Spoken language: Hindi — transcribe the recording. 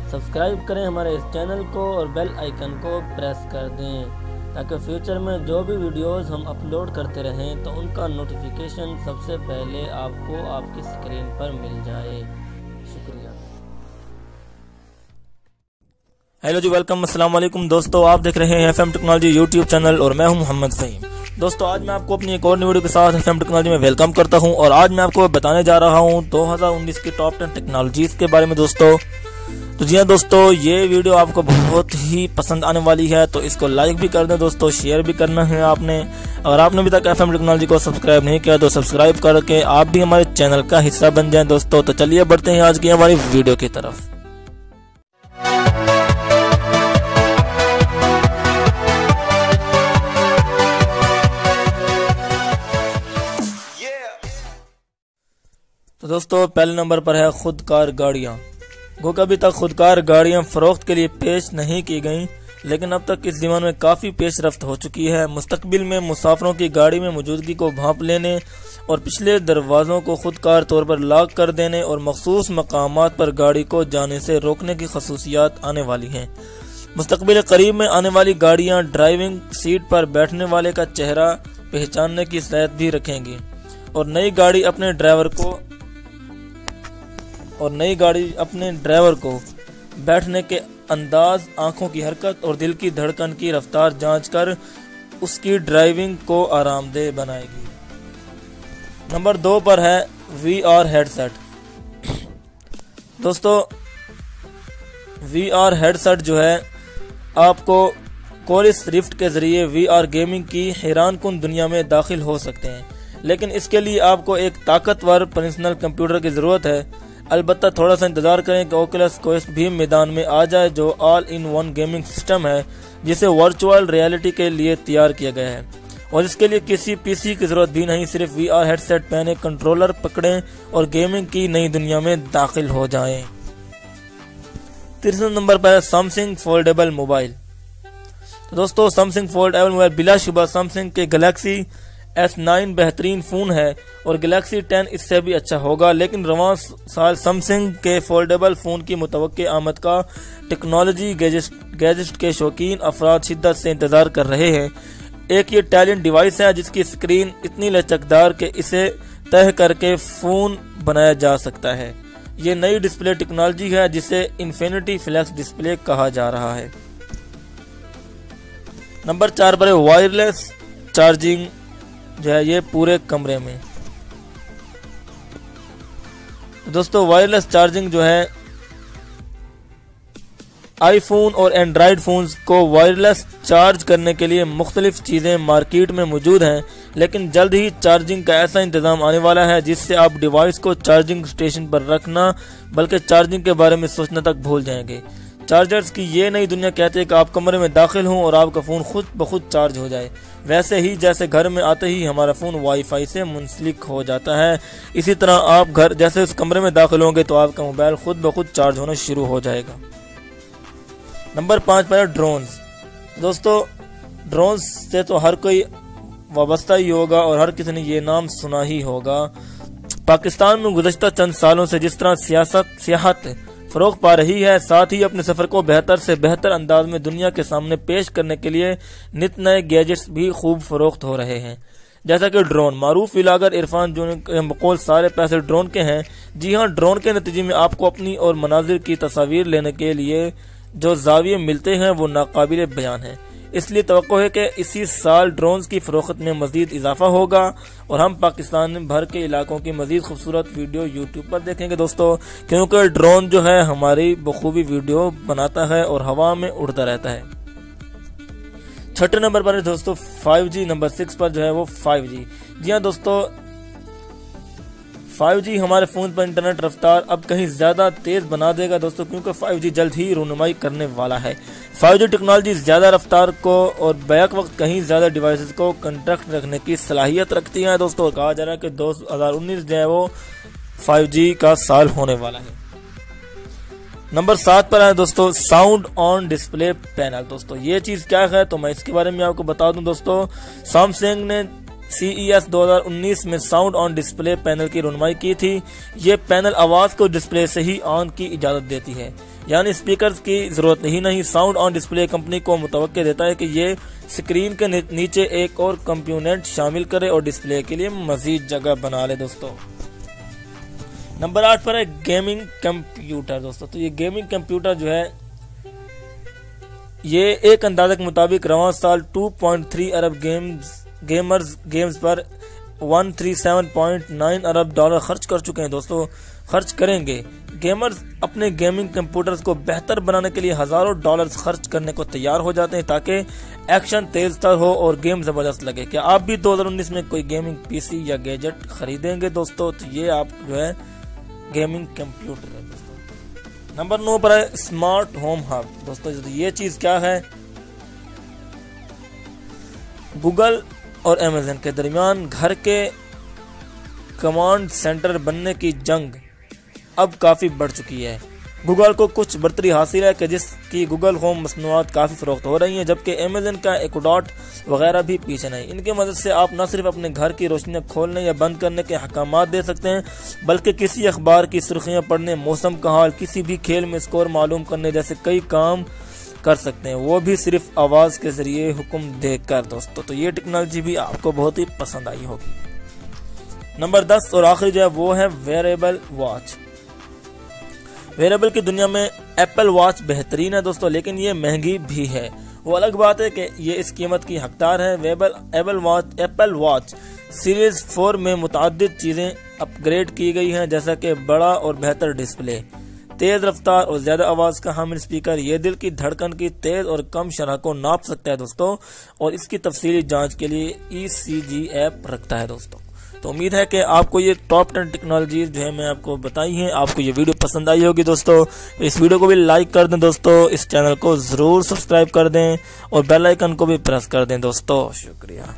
सब्सक्राइब करें हमारे इस चैनल को और बेल आइकन को प्रेस कर दें ताकि फ्यूचर में जो भी वीडियोस हम अपलोड करते रहें तो उनका नोटिफिकेशन सबसे पहले आपको आपकी स्क्रीन पर मिल जाए। शुक्रिया। हेलो जी, वेलकम, अस्सलाम वालेकुम दोस्तों। आप देख रहे हैं FM टेक्नोलॉजी यूट्यूब चैनल और मैं हूं मोहम्मद फ़हीम। दोस्तों, आज मैं आपको अपनी एक और नई वीडियो के साथ FM टेक्नोलॉजी में वेलकम करता हूं और आज मैं आपको बताने जा रहा हूं 2019 की टॉप 10 टेक्नोलॉजीज के बारे में दोस्तों। तो जी हाँ दोस्तों, ये वीडियो आपको बहुत ही पसंद आने वाली है, तो इसको लाइक भी कर दें दोस्तों, शेयर भी करना है आपने। अगर आपने अभी तक FM टेक्नोलॉजी को सब्सक्राइब नहीं किया तो सब्सक्राइब करके आप भी हमारे चैनल का हिस्सा बन जाएं दोस्तों। तो चलिए बढ़ते हैं आज की हमारी वीडियो की तरफ। तो दोस्तों, पहले नंबर पर है खुदकार गाड़ियां। गो कभी तक खुदकार गाड़ियां फरोख्त के लिए पेश नहीं की गईं, लेकिन अब तक इस ज़माने में काफ़ी पेशरफ्त हो चुकी है। मुस्तकबिल में मुसाफिरों की गाड़ी में मौजूदगी को भांप लेने और पिछले दरवाज़ों को खुदकार तौर पर लॉक कर देने और मखसूस मकामात पर गाड़ी को जाने से रोकने की खसूसियात आने वाली हैं। मुस्तकबिल करीब में आने वाली गाड़ियां ड्राइविंग सीट पर बैठने वाले का चेहरा पहचानने की सलाहियत भी रखेंगी और नई गाड़ी अपने ड्राइवर को बैठने के अंदाज, आंखों की हरकत और दिल की धड़कन की रफ्तार जांचकर उसकी ड्राइविंग को आरामदेह बनाएगी। नंबर 2 पर है VR हेडसेट। दोस्तों, VR हेडसेट जो है आपको कोरिस रिफ्ट के जरिए VR गेमिंग की हैरानकुन दुनिया में दाखिल हो सकते हैं, लेकिन इसके लिए आपको एक ताकतवर पर्सनल कंप्यूटर की जरूरत है। अलबत्ता थोड़ा सा इंतजार करें कि ओकुलस क्वेस्ट भी मैदान में आ जाए, जो all in one gaming system है जिसे वर्चुअल रियलिटी के लिए तैयार किया गया है और इसके लिए किसी पीसी की जरूरत भी नहीं। सिर्फ VR हेडसेट पहने, कंट्रोलर पकड़ें और गेमिंग की नई दुनिया में दाखिल हो जाएं। तीसरे नंबर पर है सैमसंग फोल्डेबल मोबाइल। तो दोस्तों, सैमसंग फोल्डेबल मोबाइल बिलाशुबा सैमसंग के गैलेक्सी S9 बेहतरीन फोन है और गैलेक्सी 10 इससे भी अच्छा होगा, लेकिन रवां साल सैमसंग के फोल्डेबल फोन की मुतवक्के आमद का टेक्नोलॉजी गैजेट के शौकीन अफराद शिद्दत से इंतजार कर रहे हैं। एक ये टैलेंट डिवाइस है जिसकी स्क्रीन इतनी लचकदार कि इसे तह करके फोन बनाया जा सकता है। ये नई डिस्प्ले टेक्नोलॉजी है जिसे इन्फिनिटी फ्लैक्स डिस्प्ले कहा जा रहा है। नंबर 4 पर वायरलेस चार्जिंग जो है ये पूरे कमरे में। दोस्तों, वायरलेस चार्जिंग जो है आईफोन और एंड्रॉयड फोन्स को वायरलेस चार्ज करने के लिए मुख्तलिफ चीजें मार्केट में मौजूद हैं, लेकिन जल्द ही चार्जिंग का ऐसा इंतजाम आने वाला है जिससे आप डिवाइस को चार्जिंग स्टेशन पर रखना बल्कि चार्जिंग के बारे में सोचना तक भूल जाएंगे। चार्जर्स की ये नई दुनिया कहते हैं कि आप कमरे में दाखिल हों और आपका फ़ोन खुद ब खुद चार्ज हो जाए, वैसे ही जैसे घर में आते ही हमारा फ़ोन वाईफाई से मुंसलिक हो जाता है, इसी तरह आप घर जैसे उस कमरे में दाखिल होंगे तो आपका मोबाइल खुद ब खुद चार्ज होना शुरू हो जाएगा। नंबर 5 पर है ड्रोन्स। दोस्तों, ड्रोन्स से तो हर कोई वाबस्ता ही होगा और हर किसी ने ये नाम सुना ही होगा। पाकिस्तान में गुज़श्ता चंद सालों से जिस तरह सियाहत फरोग पा रही है, साथ ही अपने सफर को बेहतर से बेहतर अंदाज में दुनिया के सामने पेश करने के लिए नित नए गैजेट्स भी खूब फरोख्त हो रहे हैं, जैसा कि ड्रोन। मारूफ व्लॉगर इरफान जो के बकौल सारे पैसे ड्रोन के हैं। जी हाँ, ड्रोन के नतीजे में आपको अपनी और मनाजिर की तस्वीर लेने के लिए जो जाविये मिलते हैं वो नाकाबिले बयान है। इसलिए तवक्को है कि इसी साल ड्रोन्स की फरोख्त में मजीद इजाफा होगा और हम पाकिस्तान भर के इलाकों की मजीद खूबसूरत वीडियो यूट्यूब पर देखेंगे दोस्तों, क्योंकि ड्रोन जो है हमारी बखूबी वीडियो बनाता है और हवा में उड़ता रहता है। छठे नंबर पर है दोस्तों 5G। नंबर 6 पर जो है वो 5G। जी हाँ दोस्तों, 5G हमारे फोन पर इंटरनेट रफ्तार अब कहीं ज्यादा तेज बना देगा दोस्तों, क्योंकि 5G जल्द ही रूनुमाई करने वाला है। 5G टेक्नोलॉजी ज्यादा रफ्तार को और बैक वक्त कहीं ज्यादा डिवाइसेस को कंट्रैक्ट रखने की सलाहियत रखती है दोस्तों। कहा जा रहा है कि 2019 जो है वो 5G का साल होने वाला है। नंबर 7 पर है दोस्तों साउंड ऑन डिस्प्ले पैनल। दोस्तों, ये चीज क्या है तो मैं इसके बारे में आपको बता दूं दोस्तों। सैमसंग ने CES 2019 में साउंड ऑन डिस्प्ले पैनल की रुनमाई की थी। ये पैनल आवाज को डिस्प्ले से ही ऑन की इजाजत देती है। यानी स्पीकर्स की जरूरत ही नहीं। साउंड ऑन डिस्प्ले कंपनी को मुतवक्के देता है कि ये स्क्रीन के नीचे एक और कंपोनेंट शामिल करे और डिस्प्ले के लिए मजीद जगह बना ले दोस्तों। नंबर 8 पर है गेमिंग कंप्यूटर दोस्तों। तो ये गेमिंग कंप्यूटर जो है ये एक अंदाजे के मुताबिक रवां साल 2.3 अरब गेम्स पर 137.9 अरब डॉलर खर्च कर चुके हैं दोस्तों, खर्च करेंगे। गेमर्स अपने गेमिंग कंप्यूटर्स को बेहतर बनाने के लिए हजारों डॉलर्स खर्च करने को तैयार हो जाते हैं ताकि एक्शन तेज तर हो और गेम जबरदस्त लगे। क्या आप भी 2019 में कोई गेमिंग पीसी या गैजेट खरीदेंगे दोस्तों? तो ये आप जो है गेमिंग कंप्यूटर है दोस्तों। नंबर 9 पर है स्मार्ट होम हब दोस्तों। ये चीज क्या है? गूगल और अमेज़न के दरमियान घर के कमांड सेंटर बनने की जंग अब काफी बढ़ चुकी है। गूगल को कुछ बढ़तरी हासिल है कि जिसकी गूगल होम मसनूआत काफी फरोख्त हो रही हैं, जबकि अमेज़न का एकोडॉट वगैरह भी पीछे नहीं। इनकी मदद से आप न सिर्फ अपने घर की रोशनी खोलने या बंद करने के अहकामात दे सकते हैं, बल्कि किसी अखबार की सुर्खियां पढ़ने, मौसम का हाल, किसी भी खेल में स्कोर मालूम करने जैसे कई काम कर सकते हैं, वो भी सिर्फ आवाज के जरिए हुक्म देकर दोस्तों। तो ये टेक्नोलॉजी भी आपको बहुत ही पसंद आई होगी। नंबर 10 और आखिरी जो है वो है वेरेबल वॉच। वेरेबल की दुनिया में एप्पल वॉच बेहतरीन है दोस्तों, लेकिन ये महंगी भी है। वो अलग बात है कि ये इस कीमत की हकदार है। एप्पल वॉच सीरीज 4 में मुताद्दिद चीजें अपग्रेड की गई हैं, जैसा कि बड़ा और बेहतर डिस्प्ले, तेज रफ्तार और ज्यादा आवाज का हामिल स्पीकर। ये दिल की धड़कन की तेज और कम शरह को नाप सकता है दोस्तों, और इसकी तफसीली जांच के लिए ECG ऐप रखता है दोस्तों। तो उम्मीद है कि आपको ये टॉप 10 टेक्नोलॉजीज जो है मैं आपको बताई हैं, आपको ये वीडियो पसंद आई होगी दोस्तों। इस वीडियो को भी लाइक कर दें दोस्तों, इस चैनल को जरूर सब्सक्राइब कर दें और बेल आइकन को भी प्रेस कर दें दोस्तों। शुक्रिया।